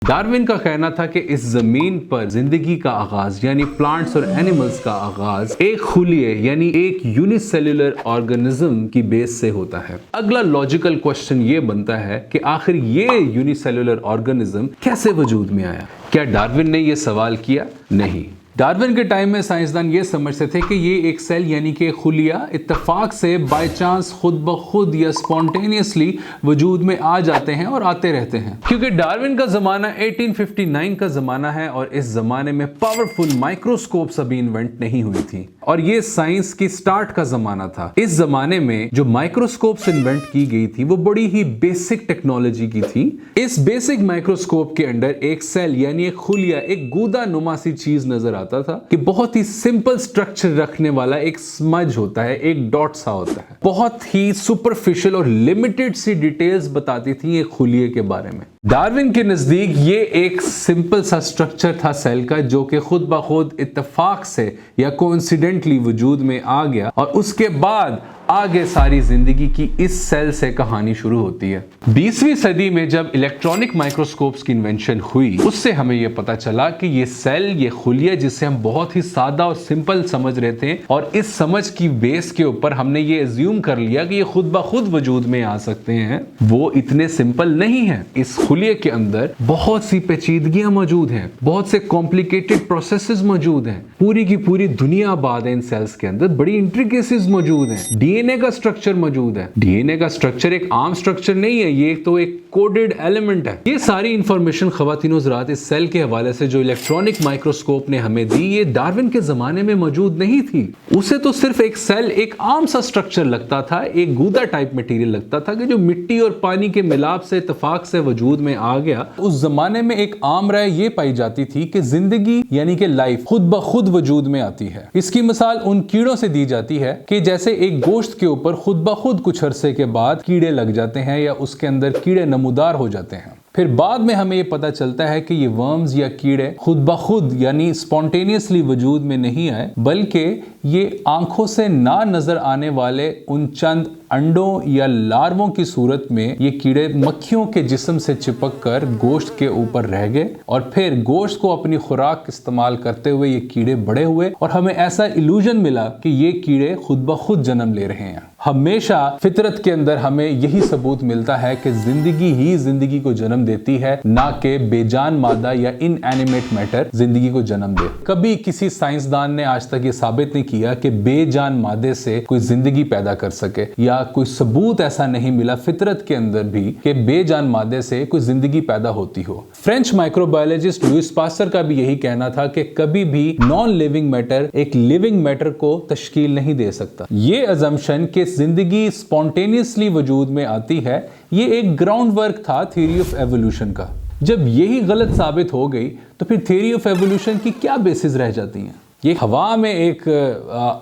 Darwin का कहना था कि इस जमीन पर जिंदगी का आगाज यानी प्लांट्स और एनिमल्स का आगाज एक खुलिए यानी एक यूनिसेल्युलर ऑर्गेनिज्म की बेस से होता है। अगला लॉजिकल क्वेश्चन ये बनता है कि आखिर ये यूनिसेल्युलर ऑर्गेनिज्म कैसे वजूद में आया? क्या डार्विन ने ये सवाल किया? नहीं। डार्विन के टाइम में साइंसदान ये समझते थे कि ये एक सेल यानी कि खुलिया इत्तेफाक से बाय चांस खुद ब खुद या स्पॉन्टेनियसली वजूद में आ जाते हैं और आते रहते हैं। क्योंकि डार्विन का ज़माना 1859 का ज़माना है और इस ज़माने में पावरफुल माइक्रोस्कोप्स अभी इन्वेंट नहीं हुई थी और ये साइंस की स्टार्ट का ज़माना था। इस ज़माने में जो माइक्रोस्कोप्स इन्वेंट की गई थी वो बड़ी ही बेसिक टेक्नोलॉजी की थी। इस बेसिक माइक्रोस्कोप के अंदर एक सेल यानी एक खुलिया, एक गूदा नुमा सी चीज नजर आता था कि बहुत ही सिंपल स्ट्रक्चर रखने वाला एक स्मज होता है, एक डॉट सा होता है। बहुत ही सुपरफिशियल और लिमिटेड सी डिटेल्स बताती थी एक खुलिये के बारे में। डार्विन के नजदीक ये एक सिंपल सा स्ट्रक्चर था सेल का, जो कि खुद ब खुद इत्तेफाक से या कोइंसिडेंटली वजूद में आ गया और उसके बाद आगे सारी जिंदगी की इस सेल से कहानी शुरू होती है। 20वीं सदी में जब इलेक्ट्रॉनिक माइक्रोस्कोप्स की इन्वेंशन हुई, उससे हमें यह पता चला कि ये सेल, ये खुलिया जिसे हम बहुत ही सादा और सिंपल समझ रहे थे और इस समझ की बेस के ऊपर हमने ये एज्यूम कर लिया कि ये खुद ब खुद वजूद में आ सकते हैं, वो इतने सिंपल नहीं है। इस खुलिये के अंदर बहुत सी पेचीदगियां मौजूद हैं, बहुत से कॉम्प्लिकेटेड प्रोसेसेस मौजूद हैं, पूरी की पूरी दुनिया आबाद है इन सेल्स के अंदर, बड़ी इंट्रिकेसीज मौजूद हैं, डीएनए का स्ट्रक्चर मौजूद है। डीएनए का स्ट्रक्चर एक आम स्ट्रक्चर नहीं है, ये तो एक कोडेड एलिमेंट है। ये सारी इंफॉर्मेशन ख़वातीन हज़रात इस सेल के हवाले से जो इलेक्ट्रॉनिक माइक्रोस्कोप ने हमें दी, ये डार्विन के ज़माने में मौजूद नहीं थी। उसे तो सिर्फ एक सेल, एक आम सा स्ट्रक्चर लगता था, एक गूदा टाइप मटेरियल लगता था कि जो मिट्टी और पानी के मिलाप से इत्तेफाक से वजूद में आ गया। उस जमाने में एक आम राय ये पाई जाती थी कि जिंदगी यानी कि लाइफ खुद ब खुद वजूद में आती है। इसकी मिसाल उन कीड़ों से दी जाती है कि जैसे एक गोश्त के ऊपर खुद ब खुद कुछ अरसे के बाद कीड़े लग जाते हैं या उसके अंदर कीड़े नमूदार हो जाते हैं। फिर बाद में हमें ये पता चलता है कि ये वर्म्स या कीड़े खुद ब खुद यानी स्पॉन्टेनियसली वजूद में नहीं आए, बल्कि ये आंखों से ना नजर आने वाले उन चंद अंडों या लार्वों की सूरत में ये कीड़े मक्खियों के जिस्म से चिपक कर गोश्त के ऊपर रह गए और फिर गोश्त को अपनी खुराक इस्तेमाल करते हुए ये कीड़े बड़े हुए और हमें ऐसा इल्यूजन मिला कि ये कीड़े खुद ब खुद जन्म ले रहे हैं। हमेशा फितरत के अंदर हमें यही सबूत मिलता है कि जिंदगी ही जिंदगी को जन्म देती है, ना कि बेजान मादा या इनएनिमेट मैटर जिंदगी को जन्म दे। कभी किसी साइंसदान ने आज तक ये साबित नहीं किया कि बेजान मादे से कोई जिंदगी पैदा कर सके, या कोई सबूत ऐसा नहीं मिला फितरत के अंदर भी कि बेजान मादे से कोई जिंदगी पैदा होती हो। फ्रेंच माइक्रोबायोलॉजिस्ट लुइस पास्चर का भी यही कहना था कि कभी भी नॉन लिविंग मैटर एक लिविंग मैटर को तश्कील नहीं दे सकता। ये अजम्पशन कि जिंदगी स्पॉन्टेनियसली वजूद में आती है, ये एक ग्राउंड वर्क था थ्योरी ऑफ एवोल्यूशन का। जब यही गलत साबित हो गई तो फिर थ्योरी ऑफ एवोल्यूशन की क्या बेसिस रह जाती हैं? ये हवा में एक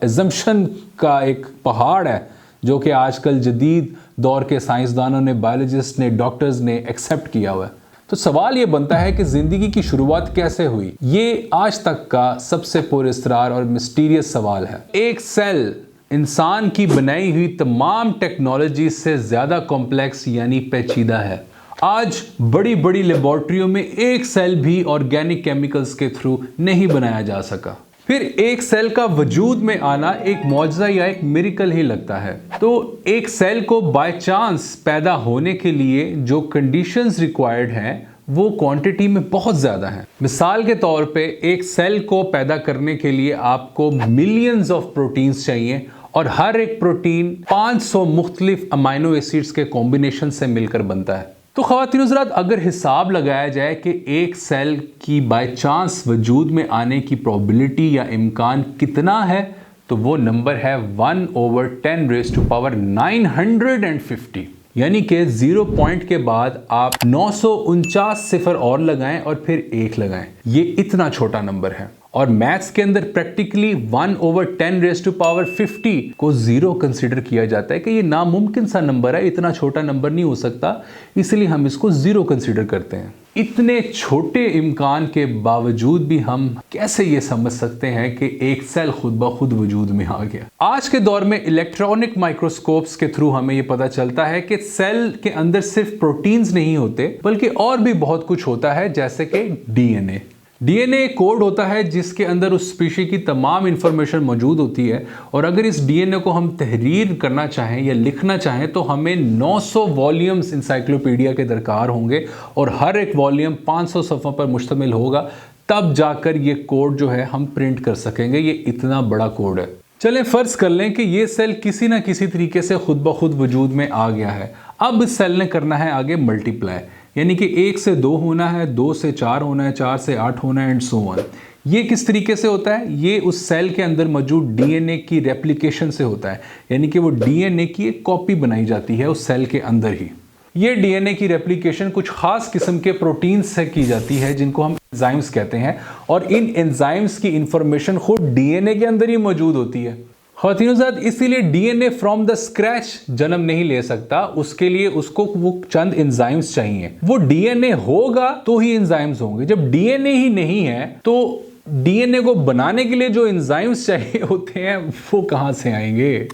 अजम्पशन का एक पहाड़ है जो कि आजकल जदीद दौर के साइंसदानों ने, बायोलॉजिस्ट ने, डॉक्टर्स ने एक्सेप्ट किया हुआ है। तो सवाल ये बनता है कि जिंदगी की शुरुआत कैसे हुई? ये आज तक का सबसे पुरअसरार और मिस्टीरियस सवाल है। एक सेल इंसान की बनाई हुई तमाम टेक्नोलॉजी से ज्यादा कॉम्प्लेक्स यानी पेचीदा है। आज बड़ी बड़ी लेबोरेटरियों में एक सेल भी ऑर्गेनिक केमिकल्स के थ्रू नहीं बनाया जा सका। फिर एक सेल का वजूद में आना एक मौजज़ा या एक मिरेकल ही लगता है। तो एक सेल को बाय चांस पैदा होने के लिए जो कंडीशंस रिक्वायर्ड हैं वो क्वांटिटी में बहुत ज़्यादा है। मिसाल के तौर पे एक सेल को पैदा करने के लिए आपको मिलियंस ऑफ प्रोटीन्स चाहिए और हर एक प्रोटीन 500 मुख्तलिफ अमाइनो एसिड्स के कॉम्बिनेशन से मिलकर बनता है। तो ख़वातीन हज़रात, अगर हिसाब लगाया जाए कि एक सेल की बाय चांस वजूद में आने की प्रोबेबिलिटी या इम्कान कितना है, तो वो नंबर है 1/10⁻⁹ यानी कि 0 पॉइंट के बाद आप 949 सिफर और लगाएं और फिर 1 लगाएं। ये इतना छोटा नंबर है और मैथ्स के अंदर प्रैक्टिकली 1/10⁻50 को 0 कंसिडर किया जाता है कि ये नामुमकिन सा नंबर है, इतना छोटा नंबर नहीं हो सकता, इसलिए हम इसको 0 कंसिडर करते हैं। इतने छोटे इम्कान के बावजूद भी हम कैसे ये समझ सकते हैं कि एक सेल खुद ब खुद वजूद में आ गया। आज के दौर में इलेक्ट्रॉनिक माइक्रोस्कोप्स के थ्रू हमें ये पता चलता है कि सेल के अंदर सिर्फ प्रोटीन्स नहीं होते बल्कि और भी बहुत कुछ होता है, जैसे कि डीएनए। डीएनए एक कोड होता है जिसके अंदर उस स्पीशी की तमाम इंफॉर्मेशन मौजूद होती है, और अगर इस डीएनए को हम तहरीर करना चाहें या लिखना चाहें तो हमें 900 वॉल्यूम्स इंसाइक्लोपीडिया के दरकार होंगे, और हर एक वॉल्यूम 500 सफ़ों पर मुश्तमिल होगा, तब जाकर ये कोड जो है हम प्रिंट कर सकेंगे। ये इतना बड़ा कोड है। चलें फ़र्ज कर लें कि ये सेल किसी ना किसी तरीके से खुद ब खुद वजूद में आ गया है। अब इस सेल ने करना है आगे मल्टीप्लाई, यानी कि 1 से 2 होना है, 2 से 4 होना है, 4 से 8 होना है, एंड सो ऑन। ये किस तरीके से होता है? ये उस सेल के अंदर मौजूद डीएनए की रेप्लिकेशन से होता है, यानी कि वो डीएनए की एक कॉपी बनाई जाती है उस सेल के अंदर ही। ये डीएनए की रेप्लिकेशन कुछ खास किस्म के प्रोटीन्स से की जाती है जिनको हम एंजाइम्स कहते हैं, और इन एंजाइम्स की इंफॉर्मेशन खुद डीएनए के अंदर ही मौजूद होती है। ख़वातीन हज़रात, इसीलिए डीएनए फ्रॉम द स्क्रैच जन्म नहीं ले सकता, उसके लिए उसको वो चंद एंजाइम्स चाहिए। वो डीएनए होगा तो ही एंजाइम्स होंगे। जब डीएनए ही नहीं है तो डीएनए को बनाने के लिए जो एंजाइम्स चाहिए होते हैं वो कहां से आएंगे?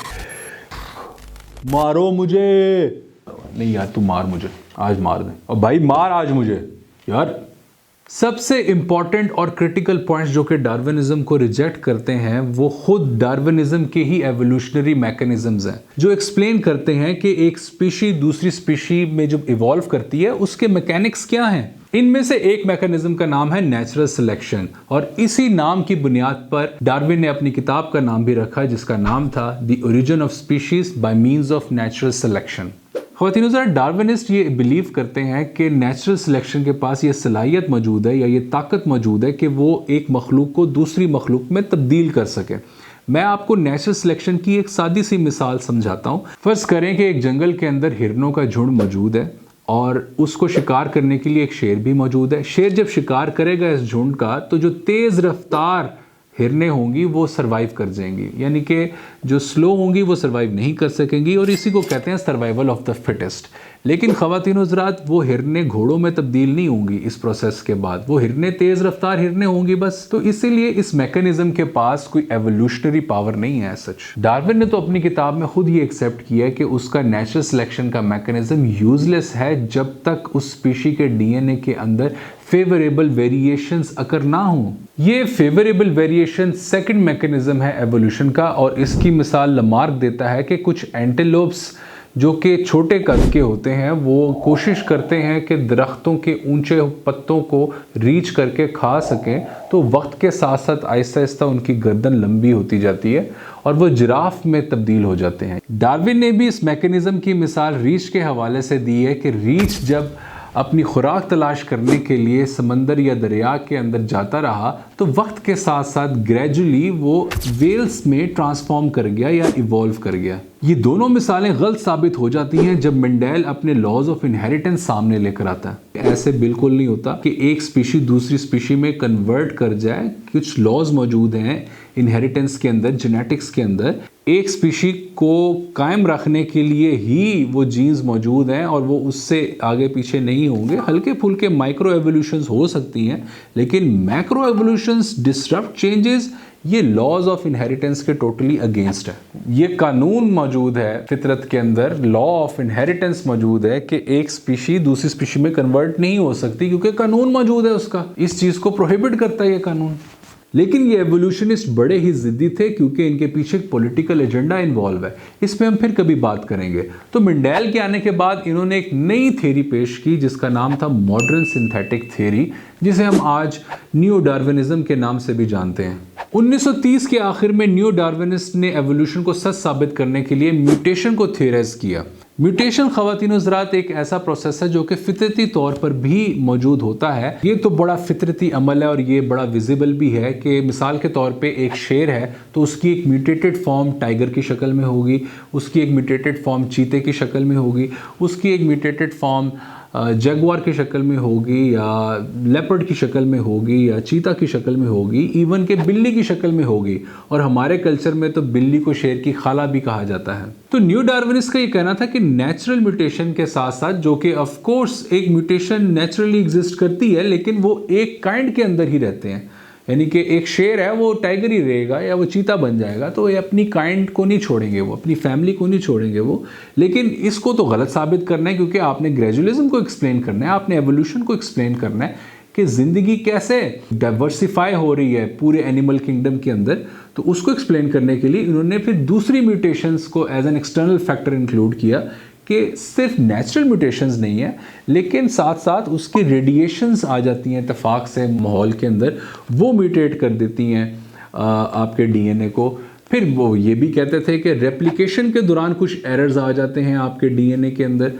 मारो मुझे। नहीं यार, तू मार मुझे, आज मार दे। और भाई मार आज मुझे यार। सबसे इंपॉर्टेंट और क्रिटिकल पॉइंट्स जो कि डार्विनिज्म को रिजेक्ट करते हैं वो खुद डार्विनिज्म के ही एवोल्यूशनरी मैकेनिज्म्स हैं, जो एक्सप्लेन करते हैं कि एक स्पीशी दूसरी स्पीशी में जब इवॉल्व करती है उसके मैकेनिक्स क्या हैं। इनमें से एक मैकेनिज्म का नाम है नेचुरल सिलेक्शन, और इसी नाम की बुनियाद पर डार्विन ने अपनी किताब का नाम भी रखा जिसका नाम था the origin of species by means of natural selection. ख़वातीन हज़रात, डार्विनिस्ट ये बिलीव करते हैं कि नेचुरल सिलेक्शन के पास ये सलाहियत मौजूद है या ये ताकत मौजूद है कि वो एक मखलूक को दूसरी मखलूक में तब्दील कर सके। मैं आपको नेचुरल सिलेक्शन की एक सादी सी मिसाल समझाता हूँ। फ़र्ज़ करें कि एक जंगल के अंदर हिरनों का झुंड मौजूद है और उसको शिकार करने के लिए एक शेर भी मौजूद है। शेर जब शिकार करेगा इस झुंड का तो जो तेज़ रफ्तार हिरनें होंगी वो सरवाइव कर जाएंगी, यानी कि जो स्लो होंगी वो सरवाइव नहीं कर सकेंगी, और इसी को कहते हैं सर्वाइवल ऑफ द फिटेस्ट। लेकिन ख़वातीन हज़रात, वो हिरनें घोड़ों में तब्दील नहीं होंगी इस प्रोसेस के बाद, वो हिरनें तेज़ रफ्तार हिरनें होंगी बस। तो इसीलिए इस मैकेनिज्म के पास कोई एवोल्यूशनरी पावर नहीं है सच। डार्विन ने तो अपनी किताब में खुद ही एक्सेप्ट किया है कि उसका नेचुरल सिलेक्शन का मैकेनिज्म यूजलेस है जब तक उस स्पीशी के डीएनए के अंदर फेवरेबल वेरिएशंस अकर ना हो। ये फेवरेबल वेरिएशन सेकंड मैकेनिज्म है एवोल्यूशन का, और इसकी मिसाल लमार्क देता है कि कुछ एंटेलोप्स जो कि छोटे कद के होते हैं वो कोशिश करते हैं कि दरख्तों के ऊंचे पत्तों को रीच करके खा सकें, तो वक्त के साथ साथ आहिस्ता आहिस्ता उनकी गर्दन लंबी होती जाती है और वो जिराफ में तब्दील हो जाते हैं। डार्विन ने भी इस मैकेनिज्म की मिसाल रीछ के हवाले से दी है कि रीछ जब अपनी खुराक तलाश करने के लिए समंदर या दरिया के अंदर जाता रहा तो वक्त के साथ साथ ग्रेजुअली वो वेल्स में ट्रांसफॉर्म कर गया या इवॉल्व कर गया। ये दोनों मिसालें गलत साबित हो जाती हैं जब मेंडेल अपने लॉज ऑफ इनहेरिटेंस सामने लेकर आता है। ऐसे बिल्कुल नहीं होता कि एक स्पीशी दूसरी स्पीशी में कन्वर्ट कर जाए। कुछ लॉज मौजूद हैं इनहेरिटेंस के अंदर, जेनेटिक्स के अंदर। एक स्पीशी को कायम रखने के लिए ही वो जीन्स मौजूद हैं और वो उससे आगे पीछे नहीं होंगे। हल्के फुल्के माइक्रो एवोल्यूशंस हो सकती हैं, लेकिन मैक्रो एवोल्यूशंस, डिसरप्ट चेंजेस, ये लॉज ऑफ इनहेरिटेंस के टोटली अगेंस्ट है। ये कानून मौजूद है फितरत के अंदर, लॉ ऑफ इनहेरिटेंस मौजूद है कि एक स्पीशी दूसरी स्पीशी में कन्वर्ट नहीं हो सकती, क्योंकि कानून मौजूद है उसका। इस चीज़ को प्रोहिबिट करता है ये कानून। लेकिन ये एवोल्यूशनिस्ट बड़े ही ज़िद्दी थे क्योंकि इनके पीछे एक पॉलिटिकल एजेंडा इन्वॉल्व है। इस पे हम फिर कभी बात करेंगे। तो मेंडेल के आने के बाद इन्होंने एक नई थ्योरी पेश की जिसका नाम था मॉडर्न सिंथेटिक थ्योरी, जिसे हम आज न्यू डार्विनिज्म के नाम से भी जानते हैं। 1930 के आखिर में न्यू डार्विनिस्ट ने एवोल्यूशन को सच साबित करने के लिए म्यूटेशन को थ्योराइज किया। म्यूटेशन ख़वातीन हज़रात एक ऐसा प्रोसेस है जो कि फितरती तौर पर भी मौजूद होता है। ये तो बड़ा फितरती अमल है और ये बड़ा विजिबल भी है कि मिसाल के तौर पे एक शेर है तो उसकी एक म्यूटेटेड फॉर्म टाइगर की शक्ल में होगी, उसकी एक म्यूटेटेड फॉर्म चीते की शक्ल में होगी, उसकी एक म्यूटेटेड फॉर्म जगुआर की शक्ल में होगी या लेपर्ड की शक्ल में होगी या चीता की शक्ल में होगी, इवन के बिल्ली की शक्ल में होगी। और हमारे कल्चर में तो बिल्ली को शेर की खाला भी कहा जाता है। तो न्यू डार्विनिस्ट का ये कहना था कि नेचुरल म्यूटेशन के साथ साथ, जो कि ऑफ कोर्स एक म्यूटेशन नेचुरली एग्जिस्ट करती है, लेकिन वो एक काइंड के अंदर ही रहते हैं। यानी कि एक शेर है वो टाइगर ही रहेगा या वो चीता बन जाएगा, तो ये अपनी काइंड को नहीं छोड़ेंगे, वो अपनी फैमिली को नहीं छोड़ेंगे वो। लेकिन इसको तो गलत साबित करना है, क्योंकि आपने ग्रेजुअलिज्म को एक्सप्लेन करना है, आपने एवोल्यूशन को एक्सप्लेन करना है कि ज़िंदगी कैसे डाइवर्सिफाई हो रही है पूरे एनिमल किंगडम के अंदर। तो उसको एक्सप्लेन करने के लिए इन्होंने फिर दूसरी म्यूटेशंस को as an external factor include किया कि सिर्फ नेचुरल म्यूटेशंस नहीं है, लेकिन साथ साथ उसकी रेडिएशंस आ जाती हैं इत्तेफाक से माहौल के अंदर, वो म्यूटेट कर देती हैं आपके डीएनए को। फिर वो ये भी कहते थे कि रेप्लिकेशन के दौरान कुछ एरर्स आ जाते हैं आपके डीएनए के अंदर,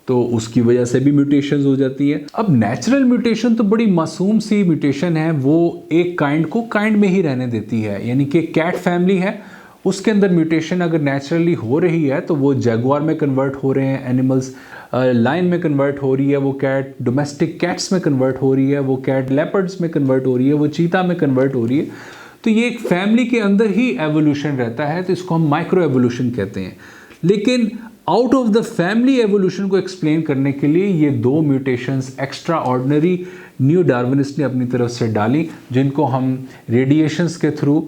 तो उसकी वजह से भी म्यूटेशंस हो जाती हैं। अब नेचुरल म्यूटेशन तो बड़ी मासूम सी म्यूटेशन है, वो एक काइंड को काइंड में ही रहने देती है। यानी कि कैट फैमिली है, उसके अंदर म्यूटेशन अगर नेचुरली हो रही है तो वो जैगुआर में कन्वर्ट हो रहे हैं एनिमल्स, लाइन में कन्वर्ट हो रही है वो कैट, डोमेस्टिक कैट्स में कन्वर्ट हो रही है वो कैट, लेपर्ड्स में कन्वर्ट हो रही है वो चीता में कन्वर्ट हो रही है। तो ये एक फैमिली के अंदर ही एवोल्यूशन रहता है, तो इसको हम माइक्रो एवोल्यूशन कहते हैं। लेकिन out of the family evolution को एक्सप्लेन करने के लिए ये दो म्यूटेशंस एक्स्ट्रा ऑर्डिनरी न्यू डार्विनिस्ट ने अपनी तरफ से डाली, जिनको हम रेडिएशंस के थ्रू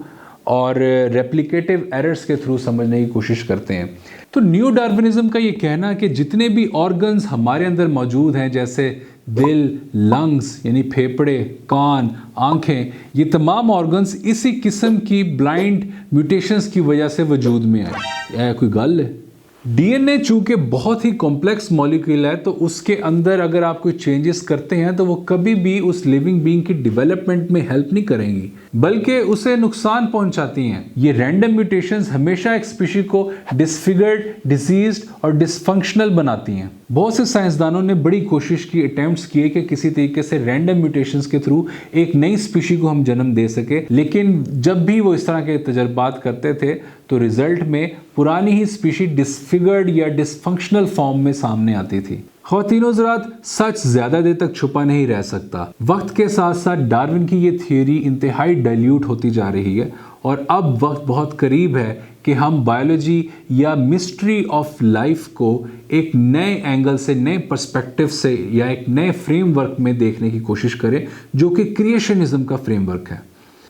और रेप्लिकेटिव एरर्स के थ्रू समझने की कोशिश करते हैं। तो न्यू डार्विनिज्म का ये कहना कि जितने भी ऑर्गन्स हमारे अंदर मौजूद हैं, जैसे दिल, लंग्स यानी फेफड़े, कान, आंखें, ये तमाम ऑर्गन्स इसी किस्म की ब्लाइंड म्यूटेशंस की वजह से वजूद में आए। कोई गल है? डीएनए चूंकि बहुत ही कॉम्प्लेक्स मॉलिक्यूल है, तो उसके अंदर अगर आप कोई चेंजेस करते हैं तो वो कभी भी उस लिविंग बीइंग की डेवलपमेंट में हेल्प नहीं करेंगी, बल्कि उसे नुकसान पहुंचाती हैं। ये रैंडम म्यूटेशंस हमेशा एक स्पीशी को डिसफिगर्ड, डिजीज्ड और डिसफंक्शनल बनाती हैं। बहुत से साइंसदानों ने बड़ी कोशिश की, अटेम्प्ट्स किए कि किसी तरीके से रैंडम म्यूटेशंस के थ्रू एक नई स्पीशी को हम जन्म दे सके, लेकिन जब भी वो इस तरह के तजर्बात करते थे तो रिजल्ट में पुरानी ही स्पीशी डिसफिगर्ड या डिसफंक्शनल फॉर्म में सामने आती थी। ख़वातीन व हज़रात, सच ज़्यादा देर तक छुपा नहीं रह सकता। वक्त के साथ साथ डार्विन की ये थियोरी इंतहाई डाइल्यूट होती जा रही है और अब वक्त बहुत करीब है कि हम बायोलॉजी या मिस्ट्री ऑफ लाइफ को एक नए एंगल से, नए पर्सपेक्टिव से या एक नए फ्रेमवर्क में देखने की कोशिश करें, जो कि क्रिएशनिज्म का फ्रेमवर्क है।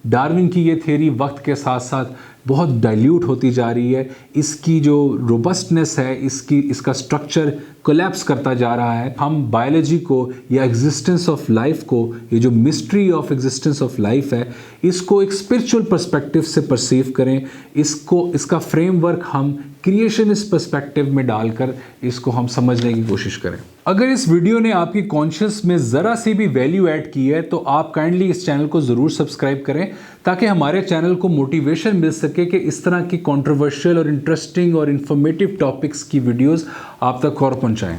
डार्विन की ये थियोरी वक्त के साथ साथ बहुत डाइल्यूट होती जा रही है। इसकी जो रोबस्टनेस है, इसका स्ट्रक्चर कोलैप्स करता जा रहा है। हम बायोलॉजी को या एग्जिस्टेंस ऑफ लाइफ को, ये जो mystery of existence of life है, इसको एक स्पिरिचुअल पर्सपेक्टिव से परसीव करें। इसका फ्रेमवर्क हम क्रिएशनिस्ट पर्सपेक्टिव में डालकर इसको हम समझने की कोशिश करें। अगर इस वीडियो ने आपकी कॉन्शियस में ज़रा सी भी वैल्यू ऐड की है तो आप काइंडली इस चैनल को ज़रूर सब्सक्राइब करें, ताकि हमारे चैनल को मोटिवेशन मिल सके कि इस तरह की कंट्रोवर्शियल और इंटरेस्टिंग और इन्फॉर्मेटिव टॉपिक्स की वीडियोस आप तक और पहुंचाएं।